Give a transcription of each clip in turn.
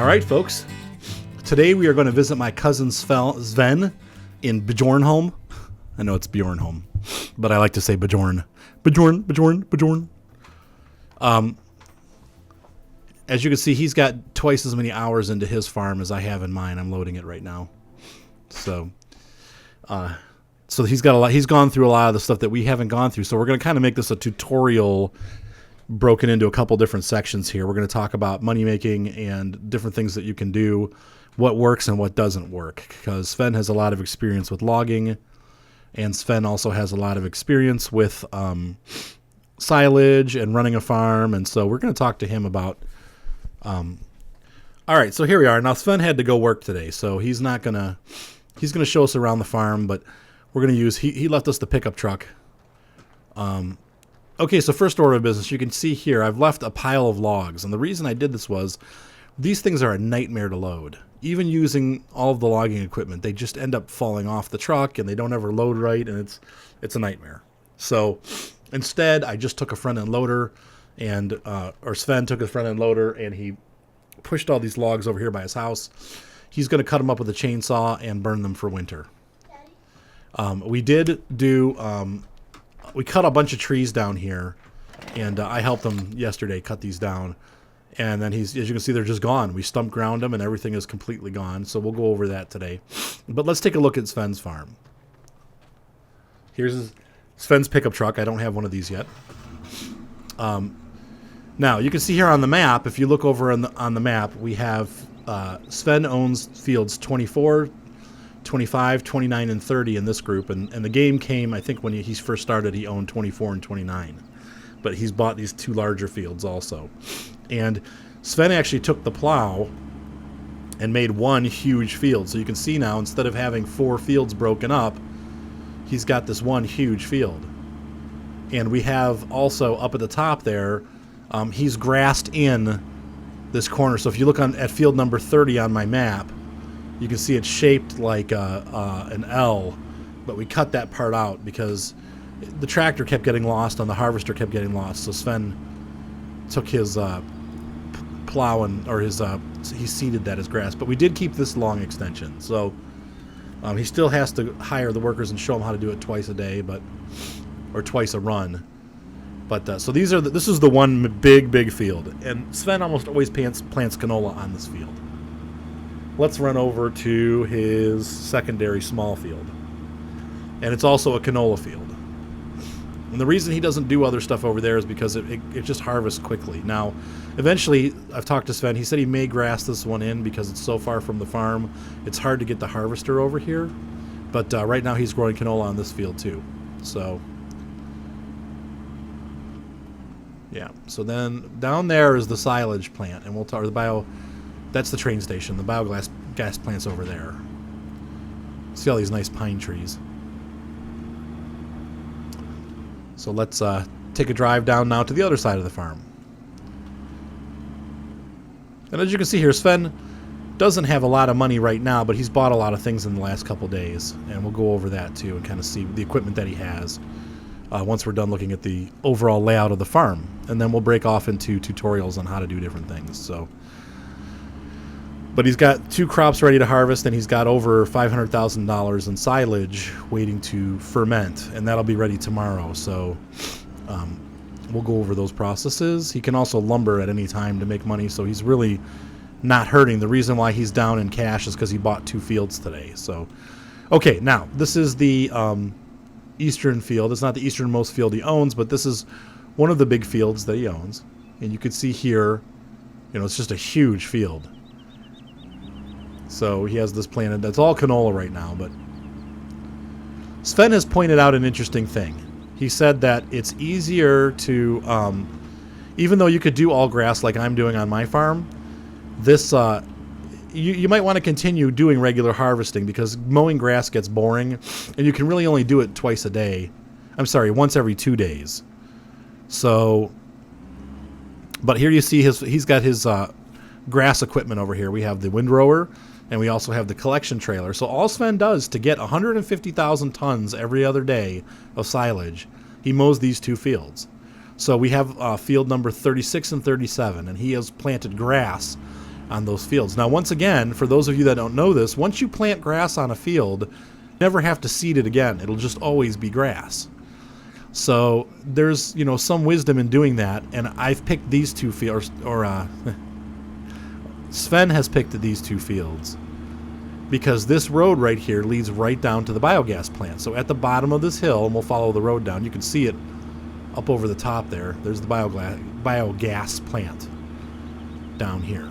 All right, folks. Today we are going to visit my cousin Sven in Bjornholm. I know it's Bjornholm, but I like to say Bjorn. Bjorn. As you can see, he's got twice as many hours into his farm as I have in mine. I'm loading it right now. So he's got a lot. He's gone through a lot of the stuff that we haven't gone through. So we're going to kind of make this a tutorial broken into a couple different sections here. We're going to talk about money making and different things that you can do, what works and what doesn't work, because Sven has a lot of experience with logging, and Sven also has a lot of experience with silage and running a farm. And so we're going to talk to him about all right, so here we are. Now Sven had to go work today, so he's going to show us around the farm, but we're going to use he left us the pickup truck. Okay, so first order of business, you can see here I've left a pile of logs, and the reason I did this was these things are a nightmare to load. Even using all of the logging equipment, they just end up falling off the truck and they don't ever load right, and it's a nightmare. So instead, I just took a front end loader, and or Sven took a front end loader, and he pushed all these logs over here by his house. He's going to cut them up with a chainsaw and burn them for winter. We cut a bunch of trees down here, and I helped him yesterday cut these down. And then as you can see, they're just gone. We stump ground them, and everything is completely gone. So we'll go over that today. But let's take a look at Sven's farm. Here's Sven's pickup truck. I don't have one of these yet. Now, you can see here on the map, if you look over on the map, we have Sven owns fields 24, 25, 29, and 30 in this group. And the game came, I think, when he first started, he owned 24 and 29. But he's bought these two larger fields also. And Sven actually took the plow and made one huge field. So you can see now, instead of having 4 fields broken up, he's got this one huge field. And we have also up at the top there, he's grassed in this corner. So if you look at field number 30 on my map, you can see it's shaped like an L, but we cut that part out because the tractor kept getting lost and the harvester kept getting lost. So Sven took his plow he seeded that as grass. But we did keep this long extension. So he still has to hire the workers and show them how to do it twice a day, or twice a run. But so this is the one big field, and Sven almost always plants canola on this field. Let's run over to his secondary small field, and it's also a canola field. And the reason he doesn't do other stuff over there is because it just harvests quickly. Now, eventually, I've talked to Sven. He said he may grass this one in because it's so far from the farm. It's hard to get the harvester over here. But right now, he's growing canola on this field too. So, yeah. So then down there is the silage plant, and we'll talk That's the train station. The biogas plant's over there. See all these nice pine trees. So let's take a drive down now to the other side of the farm. And as you can see here, Sven doesn't have a lot of money right now, but he's bought a lot of things in the last couple days. And we'll go over that too and kind of see the equipment that he has once we're done looking at the overall layout of the farm. And then we'll break off into tutorials on how to do different things. But he's got 2 crops ready to harvest, and he's got over $500,000 in silage waiting to ferment, and that'll be ready tomorrow. So we'll go over those processes. He can also lumber at any time to make money, so he's really not hurting. The reason why he's down in cash is because he bought 2 fields today. So, okay, now this is the eastern field. It's not the easternmost field he owns, but this is one of the big fields that he owns. And you can see here, it's just a huge field. So he has this planted. That's all canola right now. But Sven has pointed out an interesting thing. He said that it's easier to, even though you could do all grass like I'm doing on my farm, this you might want to continue doing regular harvesting because mowing grass gets boring, and you can really only do it twice a day. I'm sorry, once every 2 days. So, but here you see he's got his grass equipment over here. We have the windrower, and we also have the collection trailer. So all Sven does to get 150,000 tons every other day of silage, he mows these 2 fields. So we have field number 36 and 37, and he has planted grass on those fields. Now, once again, for those of you that don't know this, once you plant grass on a field, you never have to seed it again. It'll just always be grass. So there's, you know, some wisdom in doing that, and I've picked these two fields, or Sven has picked these two fields because this road right here leads right down to the biogas plant. So at the bottom of this hill, and we'll follow the road down, you can see it up over the top there. There's the biogas plant down here.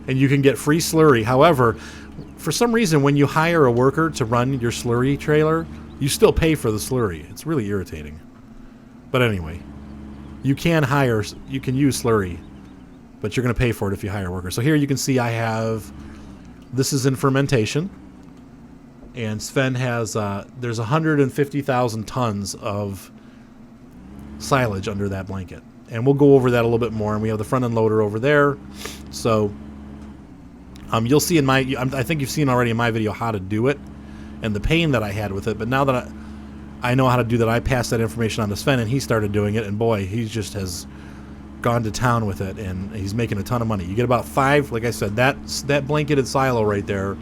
And you can get free slurry. However, for some reason, when you hire a worker to run your slurry trailer, you still pay for the slurry. It's really irritating. But anyway, you can use slurry, but you're going to pay for it if you hire a worker. So here you can see this is in fermentation. And Sven has, there's 150,000 tons of silage under that blanket. And we'll go over that a little bit more. And we have the front end loader over there. So you'll see I think you've seen already in my video how to do it and the pain that I had with it. But now that I know how to do that, I passed that information on to Sven, and he started doing it. And boy, he just has gone to town with it, and he's making a ton of money. You get about 5, like I said, that blanketed silo right there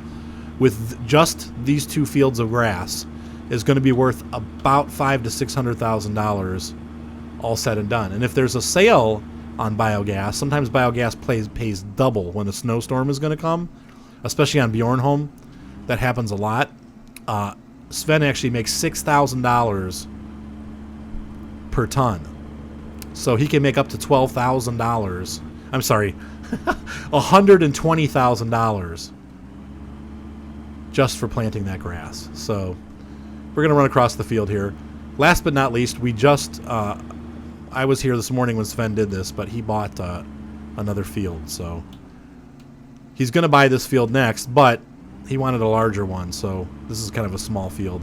with just these 2 fields of grass is going to be worth about $500,000 to $600,000 all said and done. And if there's a sale on biogas, sometimes biogas pays double when a snowstorm is going to come, especially on Bjornholm. That happens a lot. Sven actually makes $6,000 per ton. So he can make up to $12,000. I'm sorry, $120,000 just for planting that grass. So we're going to run across the field here. Last but not least, I was here this morning when Sven did this, but he bought another field. So he's going to buy this field next, but he wanted a larger one, so this is kind of a small field.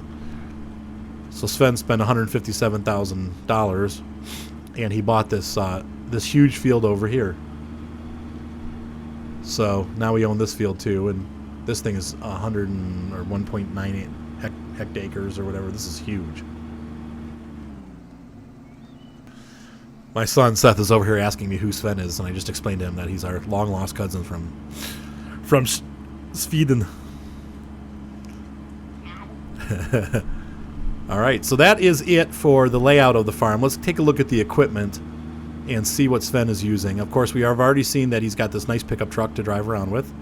So Sven spent $157,000, and he bought this huge field over here. So now we own this field too, and this thing is 1.98 hectares or whatever. This is huge. My son Seth is over here asking me who Sven is, and I just explained to him that he's our long lost cousin from Sweden. All right, so that is it for the layout of the farm. Let's take a look at the equipment and see what Sven is using. Of course, we have already seen that he's got this nice pickup truck to drive around with.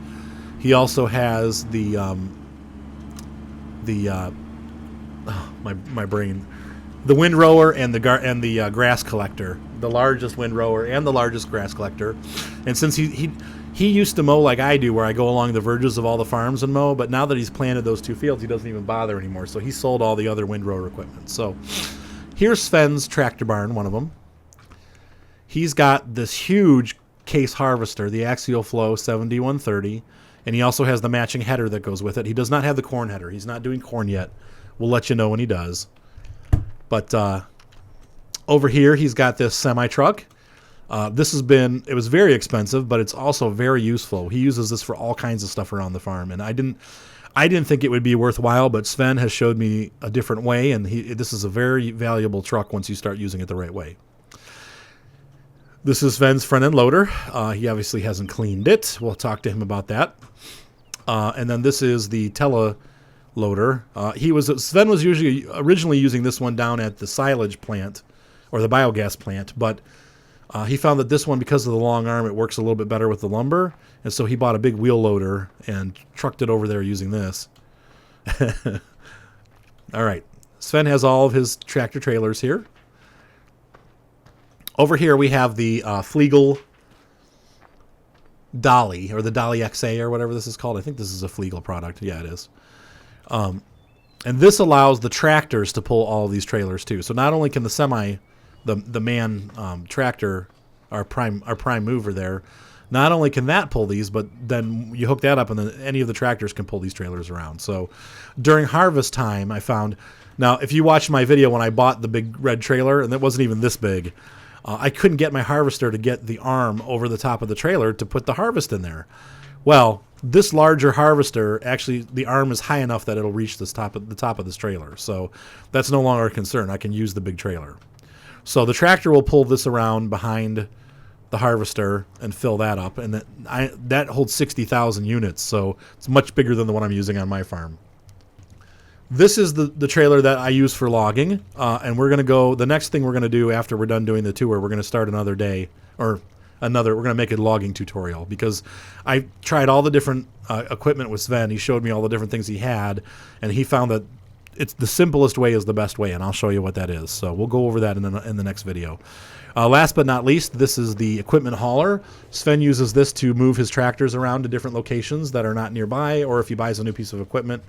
He also has the windrower and the grass collector, the largest windrower and the largest grass collector. And since he used to mow like I do, where I go along the verges of all the farms and mow, but now that he's planted those 2 fields, he doesn't even bother anymore. So he sold all the other windrower equipment. So here's Sven's tractor barn, one of them. He's got this huge case harvester, the Axial Flow 7130, and he also has the matching header that goes with it. He does not have the corn header. He's not doing corn yet. We'll let you know when he does. But over here, he's got this semi-truck. It was very expensive, but it's also very useful. He uses this for all kinds of stuff around the farm, and I didn't think it would be worthwhile, but Sven has showed me a different way, and this is a very valuable truck once you start using it the right way. This is Sven's front end loader. He obviously hasn't cleaned it. We'll talk to him about that. And then this is the tele loader. Sven was originally using this one down at the silage plant or the biogas plant, but he found that this one, because of the long arm, it works a little bit better with the lumber, and so he bought a big wheel loader and trucked it over there using this. All right, Sven has all of his tractor trailers here. Over here we have the Flegel Dolly, or the Dolly XA, or whatever this is called. I think this is a Flegel product. Yeah, it is. And this allows the tractors to pull all of these trailers too. So not only can the man tractor, our prime mover there, not only can that pull these, but then you hook that up and then any of the tractors can pull these trailers around. So during harvest time, I found, now if you watch my video when I bought the big red trailer, and it wasn't even this big, I couldn't get my harvester to get the arm over the top of the trailer to put the harvest in there. Well, this larger harvester, actually, the arm is high enough that it'll reach the top of this trailer. So that's no longer a concern. I can use the big trailer. So the tractor will pull this around behind the harvester and fill that up, and that holds 60,000 units, so it's much bigger than the one I'm using on my farm. This is the trailer that I use for logging, and we're going to go, the next thing we're going to do after we're done doing the tour, we're going to start another day, we're going to make a logging tutorial, because I tried all the different equipment with Sven. He showed me all the different things he had, and he found that it's the simplest way is the best way, and I'll show you what that is. So we'll go over that in the next video. Last but not least, this is the equipment hauler. Sven uses this to move his tractors around to different locations that are not nearby, or if he buys a new piece of equipment,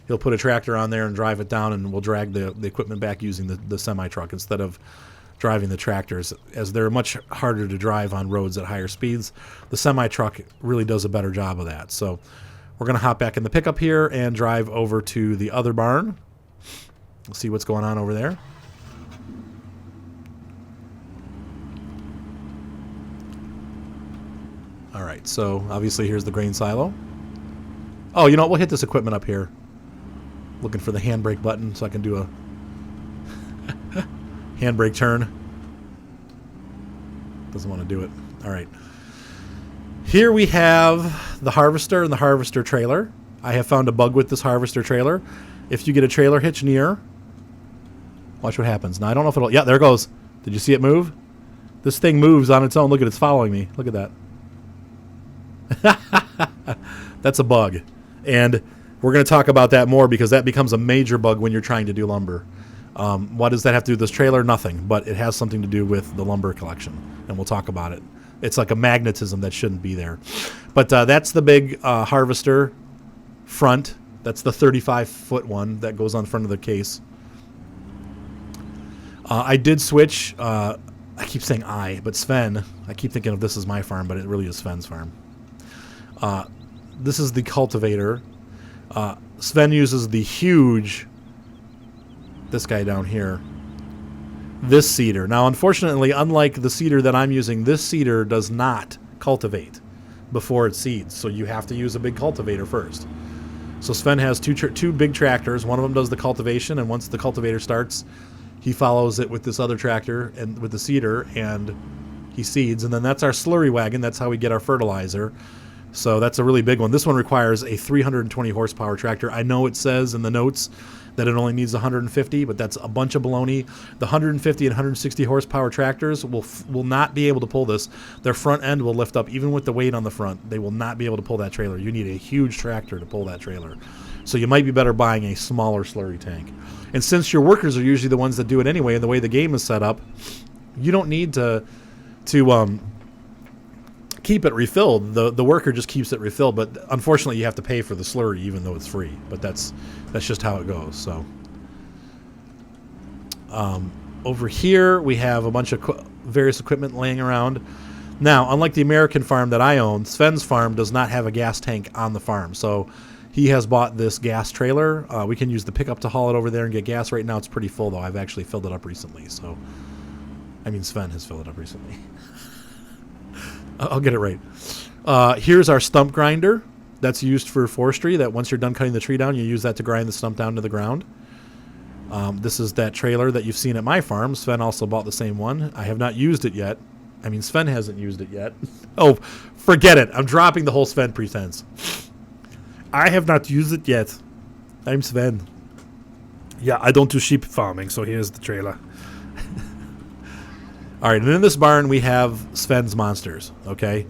he'll put a tractor on there and drive it down, and we'll drag the equipment back using the semi-truck instead of driving the tractors, as they're much harder to drive on roads at higher speeds. The semi-truck really does a better job of that. So we're going to hop back in the pickup here and drive over to the other barn. We'll see what's going on over there. All right, so obviously here's the grain silo. Oh, you know what? We'll hit this equipment up here. Looking for the handbrake button so I can do a handbrake turn. Doesn't want to do it. All right. Here we have the harvester and the harvester trailer. I have found a bug with this harvester trailer. If you get a trailer hitch near, watch what happens. Now, I don't know if it'll... Yeah, there it goes. Did you see it move? This thing moves on its own. Look at it. It's following me. Look at that. That's a bug. And we're going to talk about that more, because that becomes a major bug when you're trying to do lumber. What does that have to do with this trailer? Nothing. But it has something to do with the lumber collection. And we'll talk about it. It's like a magnetism that shouldn't be there. But that's the big harvester front. That's the 35-foot one that goes on front of the case. I did switch. I keep saying but Sven. I keep thinking of this as my farm, but it really is Sven's farm. This is the cultivator. Sven uses the huge, this guy down here, this seeder. Now, unfortunately, unlike the seeder that I'm using, this seeder does not cultivate before it seeds, so you have to use a big cultivator first. So Sven has two big tractors. One of them does the cultivation, and once the cultivator starts, he follows it with this other tractor and with the seeder, and he seeds. And then that's our slurry wagon. That's how we get our fertilizer. So that's a really big one. This one requires a 320 horsepower tractor. I know it says in the notes that it only needs 150, but that's a bunch of baloney. The 150 and 160 horsepower tractors will not be able to pull this. Their front end will lift up, even with the weight on the front. They will not be able to pull that trailer. You need a huge tractor to pull that trailer. So you might be better buying a smaller slurry tank. And since your workers are usually the ones that do it anyway, and the way the game is set up, you don't need to keep it refilled. The worker just keeps it refilled, but unfortunately you have to pay for the slurry even though it's free. But that's just how it goes. So over here we have a bunch of various equipment laying around. Now, unlike the American farm that I own, Sven's farm does not have a gas tank on the farm. So he has bought this gas trailer. We can use the pickup to haul it over there and get gas. Right now it's pretty full, though. I've actually filled it up recently. So, I mean, Sven has filled it up recently. I'll get it right. Here's our stump grinder. That's used for forestry, that once you're done cutting the tree down, you use that to grind the stump down to the ground. This is that trailer that you've seen at my farm. Sven also bought the same one. I have not used it yet. I mean, Sven hasn't used it yet. Oh, forget it. I'm dropping the whole Sven pretense. I have not used it yet. I'm Sven. Yeah, I don't do sheep farming, so here's the trailer. All right, and in this barn we have Sven's monsters, okay?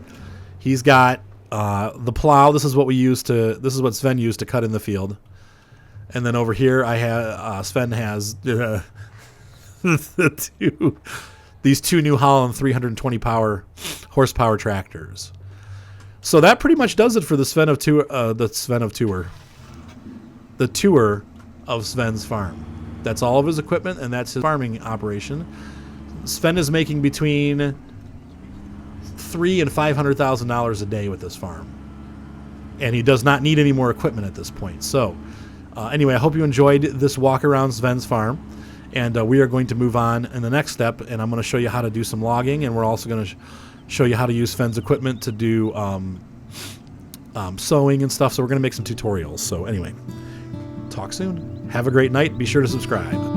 He's got the plow. This is what Sven used to cut in the field. And then over here I have Sven has these two New Holland 320 horsepower tractors. So that pretty much does it for the tour of Sven's farm. That's all of his equipment, and that's his farming operation. Sven is making between $300,000 and $500,000 a day with this farm, and he does not need any more equipment at this point. So, anyway, I hope you enjoyed this walk around Sven's farm, and we are going to move on in the next step, and I'm going to show you how to do some logging, and we're also going to show you how to use Sven's equipment to do sewing and stuff. So we're going to make some tutorials. So anyway, talk soon. Have a great night. Be sure to subscribe.